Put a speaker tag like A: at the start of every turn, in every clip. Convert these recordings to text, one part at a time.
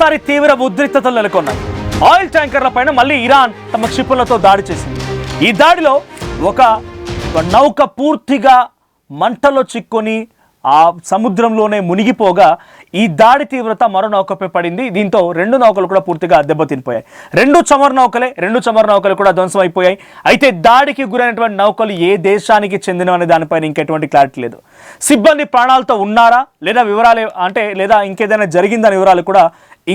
A: మరోసారి తీవ్ర ఉద్రిక్తతలు నెలకొన్నాయి. ఆయిల్ ట్యాంకర్ల పైన మళ్ళీ ఇరాన్ తమ క్షిపణులతో దాడి చేసింది. ఈ దాడిలో ఒక నౌక పూర్తిగా మంటలో చిక్కుని ఆ సముద్రంలోనే మునిగిపోగా ఈ దాడి తీవ్రత మరో నౌకపై పడింది. దీంతో రెండు నౌకలు కూడా పూర్తిగా దెబ్బతినిపోయాయి. రెండు చమర్ నౌకలు కూడా ధ్వంసం అయిపోయాయి. అయితే దాడికి గురైనటువంటి నౌకలు ఏ దేశానికి చెందినవనే దానిపైన ఇంకెటువంటి క్లారిటీ లేదు. సిబ్బంది ప్రాణాలతో ఉన్నారా లేదా వివరాలు లేదా ఇంకేదైనా జరిగిందనే వివరాలు కూడా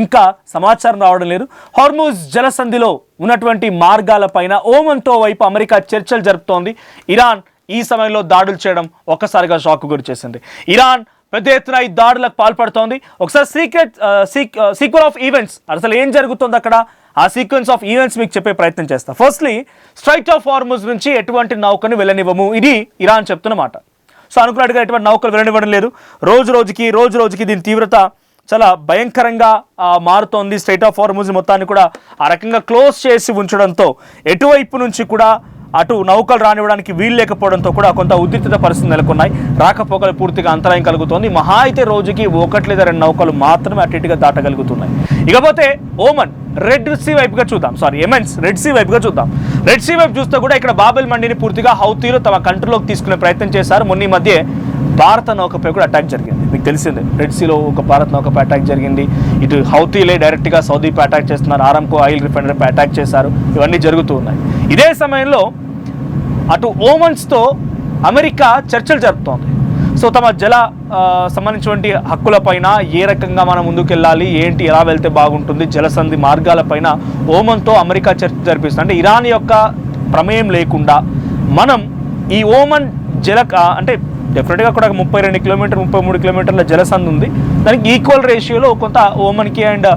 A: ఇంకా సమాచారం రావడం లేదు. హార్ముజ్ జలసంధిలో ఉన్నటువంటి మార్గాలపైన ఓమన్తో వైపు అమెరికా చర్చలు జరుపుతోంది. ఇరాన్ ఈ సమయంలో దాడులు చేయడం ఒక్కసారిగా షాక్ గురి చేసింది. ఇరాన్ పెద్ద ఎత్తున ఈ దాడులకు పాల్పడుతోంది. ఒకసారి సీక్వెన్స్ ఆఫ్ ఈవెంట్స్ అసలు ఏం జరుగుతుంది అక్కడ, ఆ సీక్వెన్స్ ఆఫ్ ఈవెంట్స్ మీకు చెప్పే ప్రయత్నం చేస్తా. ఫస్ట్లీ స్ట్రైట్ ఆఫ్ హార్ముజ్ నుంచి ఎటువంటి నౌకను వెళ్ళనివ్వము, ఇది ఇరాన్ చెప్తున్నమాట. సో అనుకున్నట్టుగా ఎటువంటి నౌకలు వెళ్ళనివ్వడం లేదు. రోజు రోజుకి దీని తీవ్రత చాలా భయంకరంగా మారుతోంది. స్ట్రైట్ ఆఫ్ హార్ముజ్ మొత్తాన్ని కూడా ఆ రకంగా క్లోజ్ చేసి ఉంచడంతో ఎటువైపు నుంచి కూడా అటు నౌకలు రానివ్వడానికి వీలు లేకపోవడంతో కూడా కొంత ఉద్రిక్తత పరిస్థితులు నెలకొన్నాయి. రాకపోకలు పూర్తిగా అంతరాయం కలుగుతోంది. మహా అయితే రోజుకి ఒకటి లేదా రెండు నౌకలు మాత్రమే అటు ఇటుగా దాటగలుగుతున్నాయి. ఇకపోతే ఓమన్ రెడ్ సీ వైపుగా చూద్దాం. యెమెన్స్ రెడ్ సీ వైపుగా చూద్దాం. రెడ్ సీ వైపు చూస్తే కూడా ఇక్కడ బాబెల్ మండిని పూర్తిగా హౌతీలు తమ కంట్రోల్లోకి తీసుకునే ప్రయత్నం చేశారు. మొన్న ఈ మధ్య భారత నౌకపై కూడా అటాక్ జరిగింది. మీకు తెలిసిందే, రెడ్ సీలో ఒక భారత నౌకపై అటాక్ జరిగింది. ఇటు హౌతీలే డైరెక్ట్గా సౌదీపై అటాక్ చేస్తున్నారు. ఆరామ్కో ఆయిల్ రిఫైనరీపై అటాక్ చేశారు. ఇవన్నీ జరుగుతూ ఉన్నాయి. ఇదే సమయంలో అటు ఓమన్స్తో అమెరికా చర్చలు జరుపుతోంది. సో తమ జల సంబంధించినటువంటి హక్కులపైన ఏ రకంగా మనం ముందుకెళ్ళాలి, ఏంటి, ఎలా వెళ్తే బాగుంటుంది, జలసంధి మార్గాలపైన ఓమన్తో అమెరికా చర్చ జరిపిస్తుంది. అంటే ఇరాన్ యొక్క ప్రమేయం లేకుండా మనం ఈ ఓమన్ డెఫినెట్గా కూడా 32 కిలోమీటర్ 33 కిలోమీటర్ల జలసంధి ఉంది. దానికి ఈక్వల్ రేషియోలో కొంత ఓమన్కి అండ్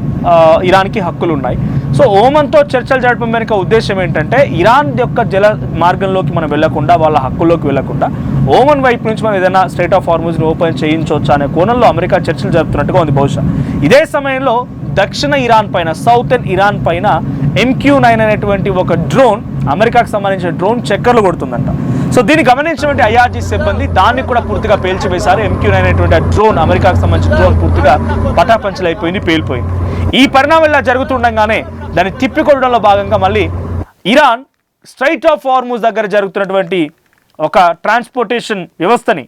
A: ఇరాన్కి హక్కులు ఉన్నాయి. సో ఓమన్తో చర్చలు జరపడం వెనుక ఉద్దేశం ఏంటంటే ఇరాన్ యొక్క జల మార్గంలోకి మనం వెళ్లకుండా, వాళ్ళ హక్కుల్లోకి వెళ్లకుండా ఓమన్ వైపు నుంచి మనం ఏదైనా స్ట్రైట్ ఆఫ్ హార్ముజ్ని ఓపెన్ చేయించవచ్చు అనే కోణంలో అమెరికా చర్చలు జరుపుతున్నట్టుగా ఉంది బహుశా. ఇదే సమయంలో దక్షిణ ఇరాన్ పైన, సౌతర్న్ ఇరాన్ పైన MQ-9 అనేటువంటి ఒక డ్రోన్, అమెరికాకు సంబంధించిన డ్రోన్ చక్కర్లు కొడుతుందంట. సో దీన్ని గమనించినటువంటి IRG సిబ్బంది దాన్ని కూడా పూర్తిగా పేల్చివేశారు. MQ-9 అనేటువంటి డ్రోన్, అమెరికాకు సంబంధించిన డ్రోన్ పూర్తిగా పటాపంచలు అయిపోయింది, పేలిపోయింది. ఈ పరిణామం ఇలా జరుగుతుండగానే దాన్ని తిప్పికొట్టడంలో భాగంగా మళ్ళీ ఇరాన్ స్ట్రైట్ ఆఫ్ హార్ముజ్ దగ్గర జరుగుతున్నటువంటి ఒక ట్రాన్స్పోర్టేషన్ వ్యవస్థని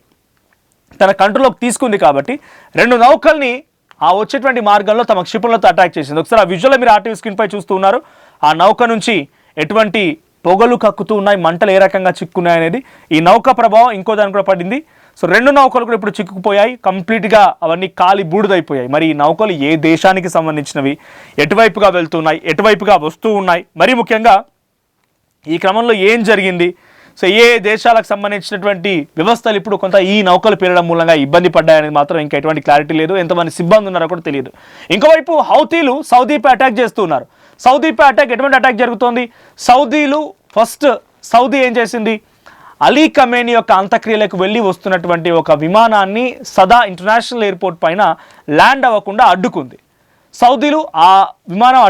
A: తన కంట్రోల్లోకి తీసుకుంది. కాబట్టి రెండు నౌకల్ని ఆ వచ్చేటువంటి మార్గంలో తమ క్షిపణులతో అటాక్ చేసింది. ఒకసారి ఆ విజువల్ మీరు RTV స్క్రీన్ పై చూస్తూ ఉన్నారు. ఆ నౌక నుంచి ఎటువంటి పొగలు కక్కుతూ ఉన్నాయి, మంటలు ఏ రకంగా చిక్కున్నాయి అనేది. ఈ నౌక ప్రభావం ఇంకో దాని కూడా పడింది. సో రెండు నౌకలు కూడా ఇప్పుడు చిక్కుకుపోయాయి, కంప్లీట్గా అవన్నీ కాలి బూడిదైపోయాయి. మరి ఈ నౌకలు ఏ దేశానికి సంబంధించినవి, ఎటువైపుగా వెళ్తున్నాయి, ఎటువైపుగా వస్తూ ఉన్నాయి, మరి ముఖ్యంగా ఈ క్రమంలో ఏం జరిగింది, సో ఏ దేశాలకు సంబంధించినటువంటి వ్యవస్థలు ఇప్పుడు కొంత ఈ నౌకలు పేరడం మూలంగా ఇబ్బంది పడ్డాయనేది మాత్రం ఇంకా ఎటువంటి క్లారిటీ లేదు. ఎంతమంది సిబ్బంది ఉన్నారో కూడా తెలియదు. ఇంకోవైపు హౌతీలు సౌదీపై అటాక్ చేస్తూ ఉన్నారు. సౌదీపై ఎటువంటి అటాక్ జరుగుతోంది? సౌదీ ఏం చేసింది, అలీ ఖమేనీ యొక్క అంత్యక్రియలకు వెళ్ళి వస్తున్నటువంటి ఒక విమానాన్ని సదా ఇంటర్నేషనల్ ఎయిర్పోర్ట్ పైన ల్యాండ్ అవ్వకుండా అడ్డుకుంది. సౌదీలు ఆ విమానం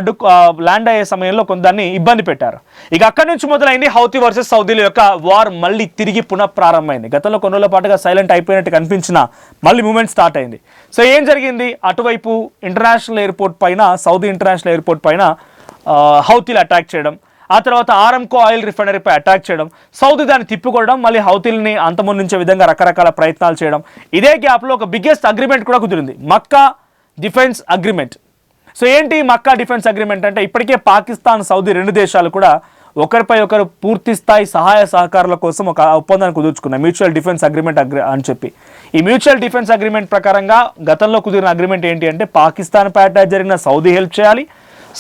A: ల్యాండ్ అయ్యే సమయంలో కొందరిని ఇబ్బంది పెట్టారు. ఇక అక్కడి నుంచి మొదలైంది హౌతీ వర్సెస్ సౌదీల యొక్క వార్. మళ్ళీ తిరిగి పునఃప్రారంభమైంది. గతంలో కొన్ని రోజుల పాటుగా సైలెంట్ అయిపోయినట్టు కనిపించిన మళ్ళీ మూమెంట్ స్టార్ట్ అయింది. సో ఏం జరిగింది, అటువైపు ఇంటర్నేషనల్ ఎయిర్పోర్ట్ పైన, సౌదీ ఇంటర్నేషనల్ ఎయిర్పోర్ట్ పైన హౌతీలు అటాక్ చేయడం, ఆ తర్వాత ఆరామ్కో ఆయిల్ రిఫైనరీపై అటాక్ చేయడం, సౌదీ దాన్ని తిప్పికొట్టడం, మళ్ళీ హౌతీలని అంతమొందించే విధంగా రకరకాల ప్రయత్నాలు చేయడం. ఇదే గ్యాప్లో ఒక బిగ్గెస్ట్ అగ్రిమెంట్ కూడా కుదిరింది, మక్కా డిఫెన్స్ అగ్రిమెంట్. సో ఏంటి మక్కా డిఫెన్స్ అగ్రిమెంట్ అంటే, ఇప్పటికే పాకిస్తాన్, సౌదీ రెండు దేశాలు కూడా ఒకరిపై ఒకరు పూర్తి స్థాయి సహాయ సహకారాల కోసం ఒక ఒప్పందాన్ని కుదుర్చుకున్నాయి, మ్యూచువల్ డిఫెన్స్ అగ్రిమెంట్ అని చెప్పి. ఈ మ్యూచువల్ డిఫెన్స్ అగ్రిమెంట్ ప్రకారంగా గతంలో కుదిరిన అగ్రిమెంట్ ఏంటి అంటే, పాకిస్తాన్పై అటాక్ జరిగిన సౌదీ హెల్ప్ చేయాలి,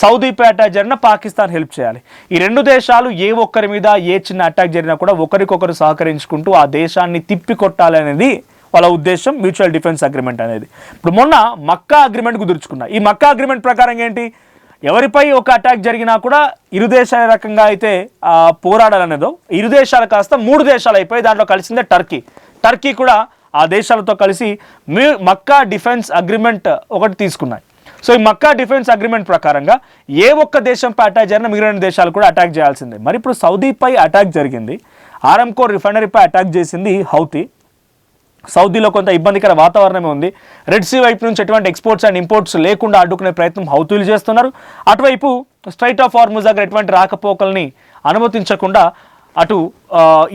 A: సౌదీపై అటాక్ జరిగిన పాకిస్తాన్ హెల్ప్ చేయాలి. ఈ రెండు దేశాలు ఏ ఒక్కరి మీద ఏ చిన్న అటాక్ జరిగినా కూడా ఒకరికొకరు సహకరించుకుంటూ ఆ దేశాన్ని తిప్పికొట్టాలి అనేది వాళ్ళ ఉద్దేశం, మ్యూచువల్ డిఫెన్స్ అగ్రిమెంట్ అనేది. ఇప్పుడు మొన్న మక్కా అగ్రిమెంట్ కుదుర్చుకున్నారు. ఈ మక్కా అగ్రిమెంట్ ప్రకారం ఏంటి, ఎవరిపై ఒక అటాక్ జరిగినా కూడా ఇరు దేశాల రకంగా అయితే పోరాడాలనేదో, ఇరు దేశాలు కాస్త 3 దేశాలు అయిపోయి దాంట్లో కలిసిందే టర్కీ కూడా ఆ దేశాలతో కలిసి మక్కా డిఫెన్స్ అగ్రిమెంట్ ఒకటి తీసుకున్నాయి. సో ఈ మక్కా డిఫెన్స్ అగ్రిమెంట్ ప్రకారంగా ఏ ఒక్క దేశంపై అటాక్ జరిగినా మిగిలిన దేశాలు కూడా అటాక్ చేయాల్సిందే. మరి ఇప్పుడు సౌదీపై అటాక్ జరిగింది, ఆరామ్కో రిఫైనరీపై అటాక్ చేసింది హౌతీ. సౌదీలో కొంత ఇబ్బందికర వాతావరణమే ఉంది. రెడ్ సీ వైపు నుంచి ఎటువంటి ఎక్స్పోర్ట్స్ అండ్ ఇంపోర్ట్స్ లేకుండా అడ్డుకునే ప్రయత్నం హౌతీలు చేస్తున్నారు. అటువైపు స్ట్రైట్ ఆఫ్ హార్ముజ్ దగ్గర ఎటువంటి రాకపోకల్ని అనుమతించకుండా అటు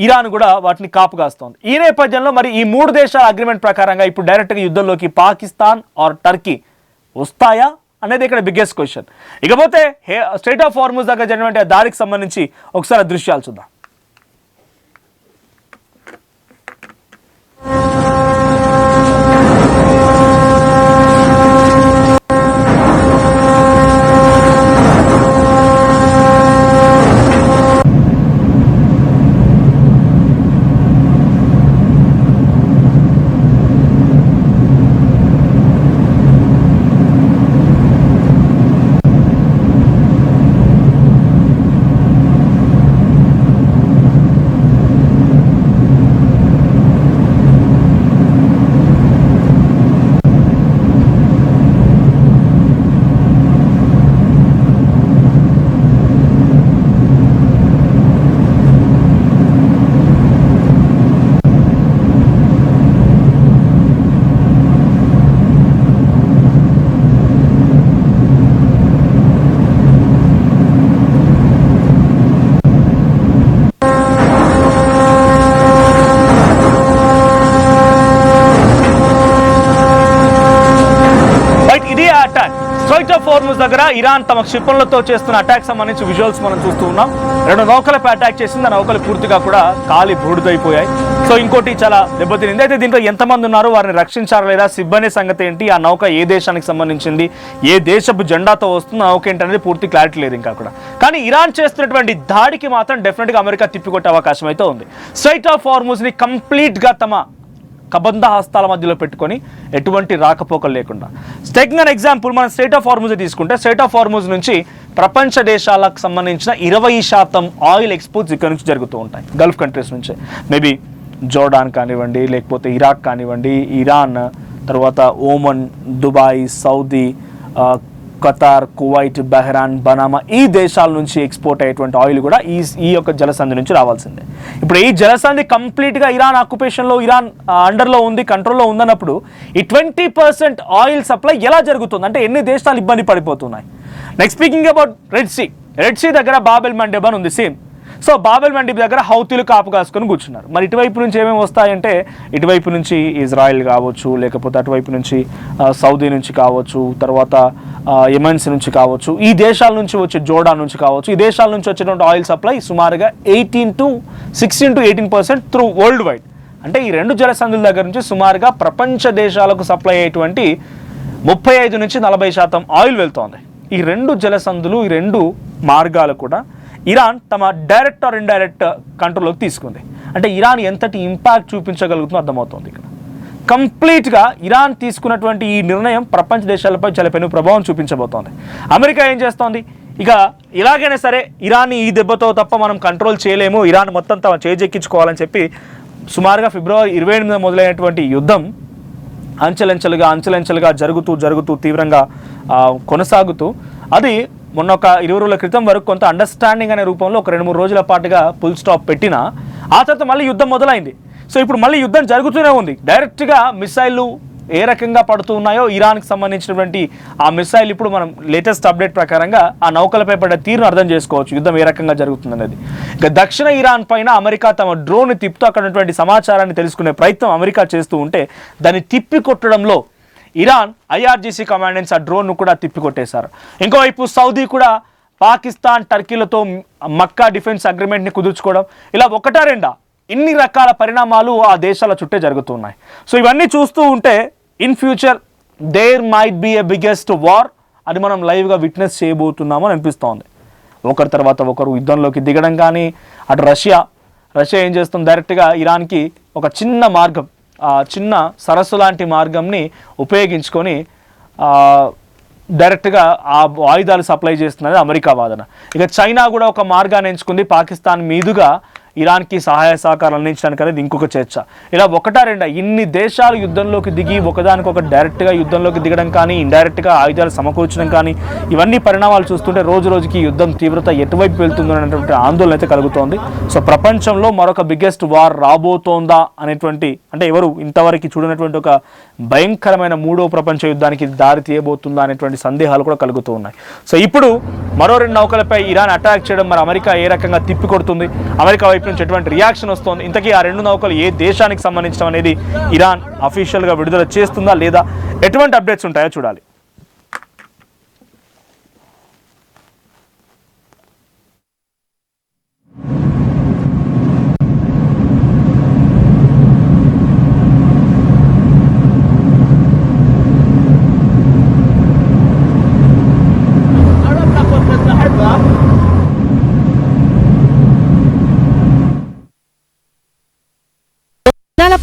A: ఇరాన్ కూడా వాటిని కాపుగాస్తోంది. ఈ నేపథ్యంలో మరి ఈ 3 దేశాల అగ్రిమెంట్ ప్రకారంగా ఇప్పుడు డైరెక్ట్గా యుద్ధంలోకి పాకిస్తాన్ ఆర్ టర్కీ వస్తాయా అనేది ఇక్కడ బిగ్గెస్ట్ క్వశ్చన్. ఇకపోతే స్ట్రైట్ ఆఫ్ హార్ముజ్ దగ్గర జరిగినటువంటి దారికి సంబంధించి ఒకసారి దృశ్యాలు చూద్దాం. స్ట్రైట్ ఆఫ్ హార్ముజ్ దగ్గర ఇరాన్ తమ క్షిపణులతో చేస్తున్న అటాక్ సంబంధించి విజువల్స్ మనం చూస్తూ ఉన్నాం. 2 నౌకలపై అటాక్ చేసింది. ఆ నౌకలు పూర్తిగా కూడా కాలి బూడిదైపోయాయి. సో ఇంకోటి చాలా దెబ్బతినింది. అయితే దీంట్లో ఎంతమంది ఉన్నారు, వారిని రక్షించారా లేదా, సిబ్బంది సంగతి ఏంటి, ఆ నౌక ఏ దేశానికి సంబంధించింది, ఏ దేశపు జెండాతో వస్తుంది, నౌక ఏంటనేది పూర్తి క్లారిటీ లేదు ఇంకా కూడా. కానీ ఇరాన్ చేస్తున్నటువంటి దాడికి మాత్రం డెఫినెట్గా అమెరికా తిప్పికొట్టే అవకాశం అయితే ఉంది. స్ట్రైట్ ఆఫ్ హార్ముజ్ని కంప్లీట్గా తమ కబంధ హస్తాల మధ్యలో పెట్టుకొని ఎటువంటి రాకపోకలు లేకుండా. టేకింగ్ అన్ ఎగ్జాంపుల్, మనం స్ట్రైట్ ఆఫ్ హార్ముజ్ తీసుకుంటే స్ట్రైట్ ఆఫ్ హార్ముజ్ నుంచి ప్రపంచ దేశాలకు సంబంధించిన 20% ఆయిల్ ఎక్స్పోర్ట్స్ ఇక్కడ నుంచి జరుగుతూ ఉంటాయి. గల్ఫ్ కంట్రీస్ నుంచి మేబీ జోర్డాన్ కానివ్వండి, లేకపోతే ఇరాక్ కానివ్వండి, ఇరాన్, తర్వాత ఓమన్, దుబాయ్, సౌదీ, ఖతార్, కువైట్, బహ్రాన్, బనామా ఈ దేశాల నుంచి ఎక్స్పోర్ట్ అయ్యేటువంటి ఆయిల్ కూడా ఈ యొక్క జలసంధి నుంచి రావాల్సిందే. ఇప్పుడు ఈ జలసంధి కంప్లీట్గా ఇరాన్ ఆక్యుపేషన్లో, ఇరాన్ అండర్లో ఉంది, కంట్రోల్లో ఉందన్నప్పుడు ఈ 20% ఆయిల్ సప్లై ఎలా జరుగుతుంది అంటే ఎన్ని దేశాలు ఇబ్బంది పడిపోతున్నాయి. Next speaking about Red Sea దగ్గర బాబెల్ మండెబ్ అని ఉంది సేమ్. సో బాబెల్ మండెబ్ దగ్గర హౌతీలు కాపు కాసుకొని కూర్చున్నారు. మరి ఇటువైపు నుంచి ఏమేమి వస్తాయంటే ఇటువైపు నుంచి ఇజ్రాయిల్ కావచ్చు, లేకపోతే అటువైపు నుంచి సౌదీ నుంచి కావచ్చు, తర్వాత యెమెన్స్ నుంచి కావచ్చు, ఈ దేశాల నుంచి వచ్చే జోర్డాన్ నుంచి కావచ్చు, ఈ దేశాల నుంచి వచ్చేటువంటి ఆయిల్ సప్లై సుమారుగా 16 to 18% త్రూ వరల్డ్ వైడ్. అంటే ఈ 2 జలసంధుల దగ్గర నుంచి సుమారుగా ప్రపంచ దేశాలకు సప్లై అయ్యేటువంటి 35 నుంచి 40% ఆయిల్ వెళ్తోంది. ఈ 2 జలసంధులు, ఈ 2 మార్గాలు కూడా ఇరాన్ తమ డైరెక్ట్ ఆర్ ఇండైరెక్ట్ కంట్రోల్లోకి తీసుకుంది. అంటే ఇరాన్ ఎంతటి ఇంపాక్ట్ చూపించగలుగుతుందో అర్థమవుతుంది. ఇక్కడ కంప్లీట్గా ఇరాన్ తీసుకున్నటువంటి ఈ నిర్ణయం ప్రపంచ దేశాలపై చాలా పెను ప్రభావం చూపించబోతోంది. అమెరికా ఏం చేస్తోంది, ఇక ఇలాగైనా సరే ఇరాన్ని ఈ దెబ్బతో తప్ప మనం కంట్రోల్ చేయలేము, ఇరాన్ మొత్తం తమ చేజెక్కించుకోవాలని చెప్పి సుమారుగా ఫిబ్రవరి 28న మొదలైనటువంటి యుద్ధం అంచెలంచెలుగా జరుగుతూ తీవ్రంగా కొనసాగుతూ అది మొన్న ఒక 20 రోజుల క్రితం వరకు కొంత అండర్స్టాండింగ్ అనే రూపంలో ఒక 2-3 రోజుల పాటుగా ఫుల్ స్టాప్ పెట్టినా ఆ తర్వాత మళ్ళీ యుద్ధం మొదలైంది. సో ఇప్పుడు మళ్ళీ యుద్ధం జరుగుతూనే ఉంది. డైరెక్ట్గా మిసైళ్ళు ఏ రకంగా పడుతూ ఉన్నాయో ఇరాన్కి సంబంధించినటువంటి ఆ మిసైల్ ఇప్పుడు మనం లేటెస్ట్ అప్డేట్ ప్రకారంగా ఆ నౌకలపై పడ్డ తీరును అర్థం చేసుకోవచ్చు యుద్ధం ఏ రకంగా జరుగుతుందనేది. ఇక దక్షిణ ఇరాన్ పైన అమెరికా తమ డ్రోన్ తిప్పుతూ అక్కడ ఉన్నటువంటి సమాచారాన్ని తెలుసుకునే ప్రయత్నం అమెరికా చేస్తూ ఉంటే దాన్ని తిప్పి కొట్టడంలో ఇరాన్ IRGC కమాండెంట్స్ ఆ డ్రోన్ను కూడా తిప్పికొట్టేశారు. ఇంకోవైపు సౌదీ కూడా పాకిస్తాన్, టర్కీలతో మక్కా డిఫెన్స్ అగ్రిమెంట్ని కుదుర్చుకోవడం, ఇలా 1-2 ఇన్ని రకాల పరిణామాలు ఆ దేశాల చుట్టే జరుగుతున్నాయి. సో ఇవన్నీ చూస్తూ ఉంటే in future there might be a biggest war అది మనం లైవ్గా విట్నెస్ చేయబోతున్నాము అని అనిపిస్తోంది. ఒకరి తర్వాత ఒకరు యుద్ధంలోకి దిగడం కానీ, అటు రష్యా ఏం చేస్తుంది, డైరెక్ట్గా ఇరాన్కి ఒక చిన్న మార్గం, చిన్న సరస్సు లాంటి మార్గంని ఉపయోగించుకొని డైరెక్ట్గా ఆ ఆయుధాలు సప్లై చేస్తున్నది అమెరికా వాదన. ఇక చైనా కూడా ఒక మార్గాన్ని ఎంచుకుంది, పాకిస్తాన్ మీదుగా ఇరాన్కి సహాయ సహకారాలు అందించడానికి అనేది ఇంకొక చర్చ. ఇలా ఒకటా రెండా ఇన్ని దేశాలు యుద్ధంలోకి దిగి ఒకదానికొక డైరెక్ట్గా యుద్ధంలోకి దిగడం కానీ ఇండైరెక్ట్గా ఆయుధాలు సమకూర్చడం కానీ ఇవన్నీ పరిణామాలు చూస్తుంటే రోజు రోజుకి యుద్ధం తీవ్రత ఎటువైపు వెళ్తుందో అనేటువంటి ఆందోళన అయితే కలుగుతోంది. సో ప్రపంచంలో మరొక బిగ్గెస్ట్ వార్ రాబోతోందా అనేటువంటి, అంటే ఎవరు ఇంతవరకు చూడనటువంటి ఒక భయంకరమైన మూడో ప్రపంచ యుద్ధానికి దారి తీయబోతుందా అనేటువంటి సందేహాలు కూడా కలుగుతూ ఉన్నాయి. సో ఇప్పుడు మరో 2 నౌకలపై ఇరాన్ అటాక్ చేయడం మరి అమెరికా ఏ రకంగా తిప్పికొడుతుంది, అమెరికా వైపు నుంచి ఎటువంటి రియాక్షన్ వస్తుంది, ఇంతకీ ఆ 2 నౌకలు ఏ దేశానికి సంబంధించడం అనేది ఇరాన్ అఫీషియల్గా విడుదల చేస్తుందా లేదా, ఎటువంటి అప్డేట్స్ ఉంటాయో చూడాలి.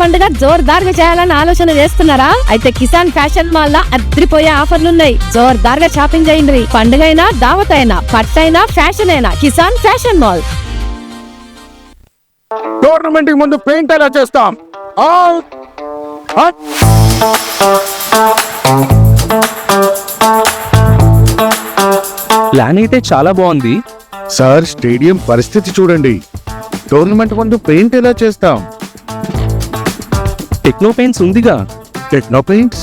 B: పండుగ జోర్దార్గా చేయాలని ఆలోచన చేస్తున్నారా? అయితే కిసాన్ ఫ్యాషన్ మాల్ లో అద్రిపోయే ఆఫర్లున్నాయి. జోర్దార్గా షాపింగ్ చేయండి. పండుగ అయినా దావత్ అయినా పట్టైనా ఫ్యాషన్ అయినా కిసాన్ ఫ్యాషన్ మాల్.
C: టోర్నమెంట్ ముందు పెయింట్ ఎలా చేస్తాం?
D: ప్లాన్ అయితే చాలా బాగుంది
C: సార్, స్టేడియం పరిస్థితి చూడండి. టోర్నమెంట్ ముందు పెయింట్ ఎలా చేస్తాం?
D: టెక్నో పెయింట్స్ ఉందిగా.
C: Techno paints,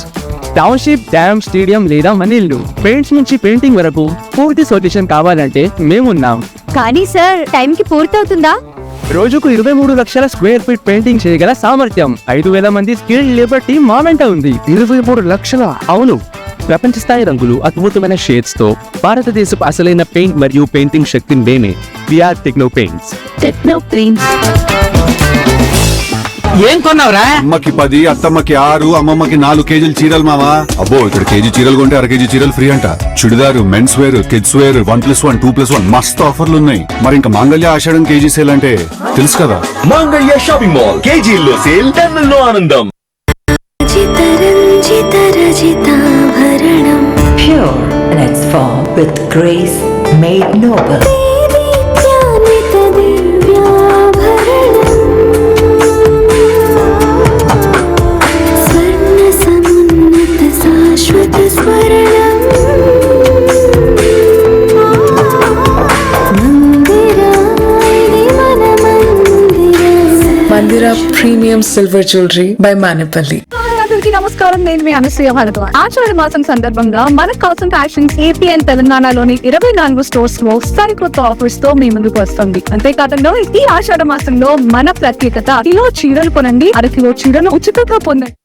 D: township, dam, stadium లేదా మనీళ్లు పెయింట్స్ నుంచి పెయింటింగ్ వరకు పూర్తి సొల్యూషన్ కావాలంటే మేమున్నాం.
B: కానీ సార్, టైం కి పూర్తవుతుందా?
D: రోజుకు 23 లక్షల స్క్వేర్ ఫీట్ పెయింటింగ్ చేయగల సామర్థ్యం, 5,000 మంది స్కిల్డ్ లేబర్ టీం మా వెంట ఉంది.
C: 23 లక్షల?
D: అవును, ప్రపంచ స్థాయి రంగులు, అద్భుతమైన షేడ్స్ తో భారతదేశపు అసలైన పెయింట్ మరియు పెయింటింగ్ శక్తిని మేమే. VR techno paints.
B: Techno paints.
D: ఏం కొన్నావురా?
E: అమ్మకి 10, అత్తమ్మకి 6, అమ్మమ్మకి 4 కేజీలు చీరలు మావా. అబ్బో, ఇక్కడ కేజీ చీరలు కొంటే 1/2 కేజీ చీరలు ఫ్రీ అంట. Churidar, men's wear, kids wear 1+1, 2+1 మస్తు ఆఫర్లు ఉన్నాయి. మరి ఇంకా మాంగళ్య ఆషాఢం కేజీ సేల్ అంటే తెలుసు కదా.
F: మాంగళ్య షాపింగ్ మాల్ కేజీల్లో సేల్, టన్నుల్లో ఆనందం.
G: Pure in its form with grace made noble.
H: Mandira Premium Silver Jewelry by Manipali.
I: నమస్కారం, నేను మీ అనసూయ భరద్వాజ్. ఆషాఢ మాసం సందర్భంగా మన కాసం ఫ్యాషన్స్ ఏపీ అండ్ తెలంగాణలోని 24 స్టోర్స్ లో సరికొత్త ఆఫర్స్ తో మీ ముందుకు వస్తుంది. అంతేకాదంలో ఈ ఆషాఢ మాసంలో మన ప్రత్యేకత, కిలో చీరలు కొనండి, 1/2 కిలో చీరలు ఉచితంగా పొందండి.